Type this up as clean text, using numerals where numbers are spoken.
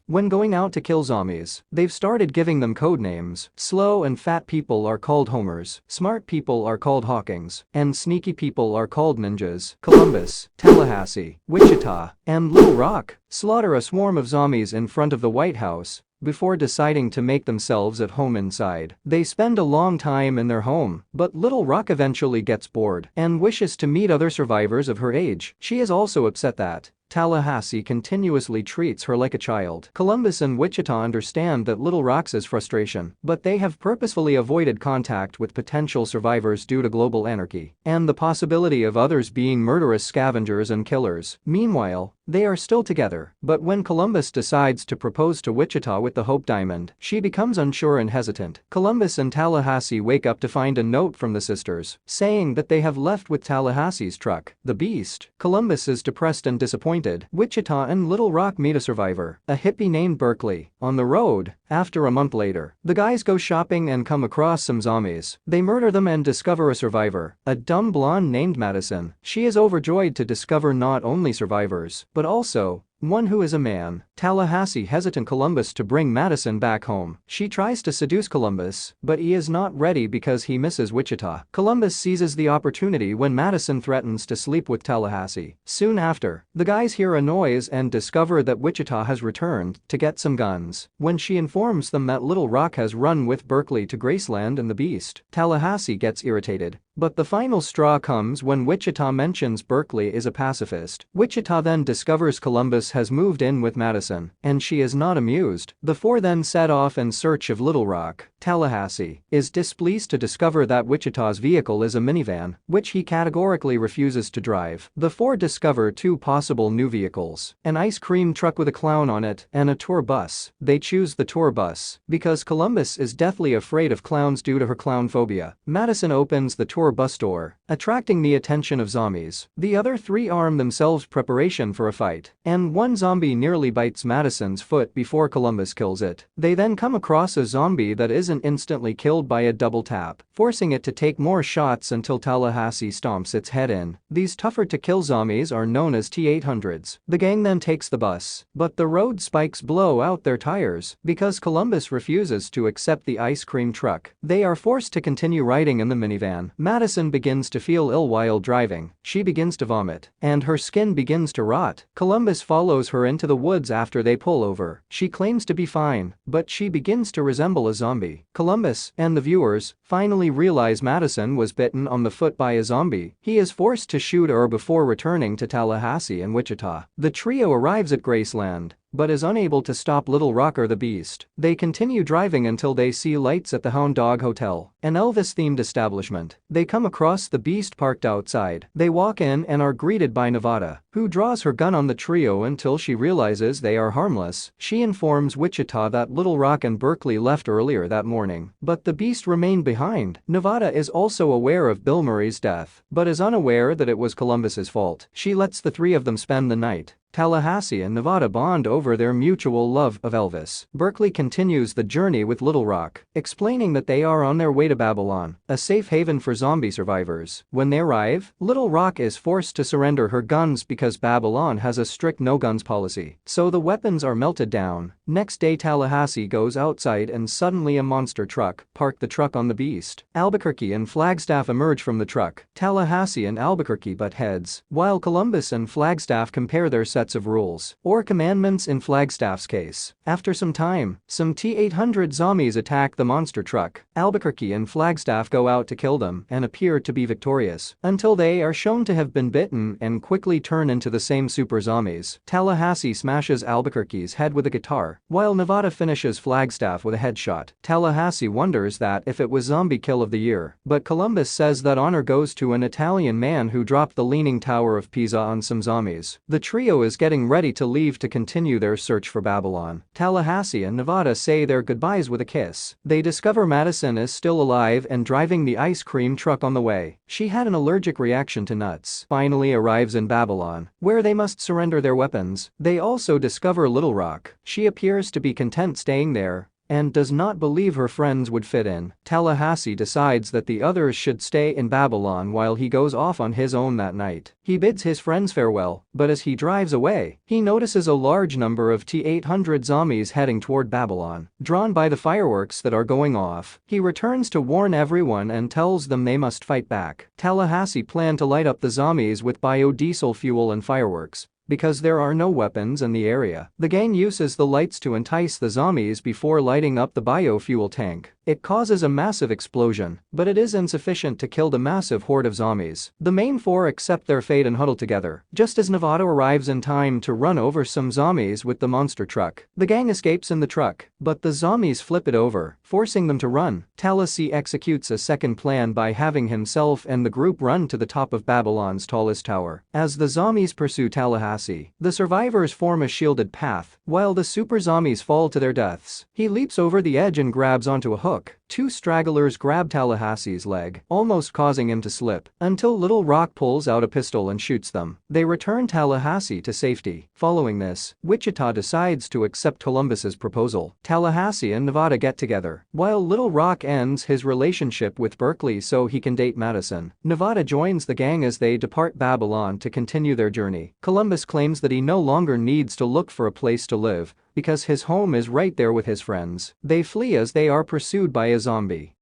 When going out to kill zombies, they've started giving them code names. Slow and fat people are called homers, smart people are called Hawkings, and sneaky people are called ninjas. Columbus, Tallahassee, Wichita, and Little Rock slaughter a swarm of zombies in front of the White House before deciding to make themselves at home inside. They spend a long time in their home, but Little Rock eventually gets bored and wishes to meet other survivors of her age. She is also upset that Tallahassee continuously treats her like a child. Columbus and Wichita understand that Little Rock's frustration, but they have purposefully avoided contact with potential survivors due to global anarchy and the possibility of others being murderous scavengers and killers. Meanwhile, they are still together, but when Columbus decides to propose to Wichita with the Hope Diamond, she becomes unsure and hesitant. Columbus and Tallahassee wake up to find a note from the sisters saying that they have left with Tallahassee's truck, the Beast. Columbus is depressed and disappointed. Wichita and Little Rock meet a survivor, a hippie named Berkeley, on the road. After a month later, the guys go shopping and come across some zombies. They murder them and discover a survivor, a dumb blonde named Madison. She is overjoyed to discover not only survivors, but also one who is a man. Tallahassee hesitant Columbus to bring Madison back home. She tries to seduce Columbus, but he is not ready because he misses Wichita. Columbus seizes the opportunity when Madison threatens to sleep with Tallahassee. Soon after, the guys hear a noise and discover that Wichita has returned to get some guns. When she informs them that Little Rock has run with Berkeley to Graceland and the Beast, Tallahassee gets irritated. But the final straw comes when Wichita mentions Berkeley is a pacifist. Wichita then discovers Columbus has moved in with Madison, and she is not amused. The four then set off in search of Little Rock. Tallahassee is displeased to discover that Wichita's vehicle is a minivan, which he categorically refuses to drive. The four discover two possible new vehicles, an ice cream truck with a clown on it and a tour bus. They choose the tour bus because Columbus is deathly afraid of clowns due to her clown phobia. Madison opens the tour bus door, attracting the attention of zombies. The other three arm themselves preparation for a fight, and one zombie nearly bites Madison's foot before Columbus kills it. They then come across a zombie that isn't instantly killed by a double tap, forcing it to take more shots until Tallahassee stomps its head in. These tougher to kill zombies are known as T-800s. The gang then takes the bus, but the road spikes blow out their tires because Columbus refuses to accept the ice cream truck. They are forced to continue riding in the minivan. Madison begins to feel ill while driving. She begins to vomit, and her skin begins to rot. Columbus follows her into the woods after they pull over. She claims to be fine, but she begins to resemble a zombie. Columbus and the viewers finally realize Madison was bitten on the foot by a zombie. He is forced to shoot her before returning to Tallahassee and Wichita. The trio arrives at Graceland, but is unable to stop Little Rock or the Beast. They continue driving until they see lights at the Hound Dog Hotel, an Elvis-themed establishment. They come across the Beast parked outside. They walk in and are greeted by Nevada, who draws her gun on the trio until she realizes they are harmless. She informs Wichita that Little Rock and Berkeley left earlier that morning, but the Beast remained behind. Nevada is also aware of Bill Murray's death, but is unaware that it was Columbus's fault. She lets the three of them spend the night. Tallahassee and Nevada bond over their mutual love of Elvis. Berkeley continues the journey with Little Rock, explaining that they are on their way to Babylon, a safe haven for zombie survivors. When they arrive, Little Rock is forced to surrender her guns because Babylon has a strict no-guns policy, so the weapons are melted down. Next day Tallahassee goes outside and suddenly a monster truck parked the truck on the Beast. Albuquerque and Flagstaff emerge from the truck. Tallahassee and Albuquerque butt heads, while Columbus and Flagstaff compare their sets of rules, or commandments in Flagstaff's case. After some time, some T-800 zombies attack the monster truck. Albuquerque and Flagstaff go out to kill them and appear to be victorious, until they are shown to have been bitten and quickly turn into the same super zombies. Tallahassee smashes Albuquerque's head with a guitar, while Nevada finishes Flagstaff with a headshot. Tallahassee wonders that if it was zombie kill of the year, but Columbus says that honor goes to an Italian man who dropped the Leaning Tower of Pisa on some zombies. The trio is getting ready to leave to continue their search for Babylon. Tallahassee and Nevada say their goodbyes with a kiss. They discover Madison is still alive and driving the ice cream truck on the way. She had an allergic reaction to nuts. Finally arrives in Babylon, where they must surrender their weapons. They also discover Little Rock. She appears to be content staying there, and does not believe her friends would fit in. Tallahassee decides that the others should stay in Babylon while he goes off on his own that night. He bids his friends farewell, but as he drives away, he notices a large number of T-800 zombies heading toward Babylon. Drawn by the fireworks that are going off, he returns to warn everyone and tells them they must fight back. Tallahassee planned to light up the zombies with biodiesel fuel and fireworks. Because there are no weapons in the area, the gang uses the lights to entice the zombies before lighting up the biofuel tank. It causes a massive explosion, but it is insufficient to kill the massive horde of zombies. The main four accept their fate and huddle together, just as Nevada arrives in time to run over some zombies with the monster truck. The gang escapes in the truck, but the zombies flip it over, forcing them to run. Tallahassee executes a second plan by having himself and the group run to the top of Babylon's tallest tower. As the zombies pursue Tallahassee, the survivors form a shielded path, while the super zombies fall to their deaths. He leaps over the edge and grabs onto a hook. Two stragglers grab Tallahassee's leg, almost causing him to slip, until Little Rock pulls out a pistol and shoots them. They return Tallahassee to safety. Following this, Wichita decides to accept Columbus's proposal. Tallahassee and Nevada get together, while Little Rock ends his relationship with Berkeley so he can date Madison. Nevada joins the gang as they depart Babylon to continue their journey. Columbus claims that he no longer needs to look for a place to live, because his home is right there with his friends. They flee as they are pursued by a zombie.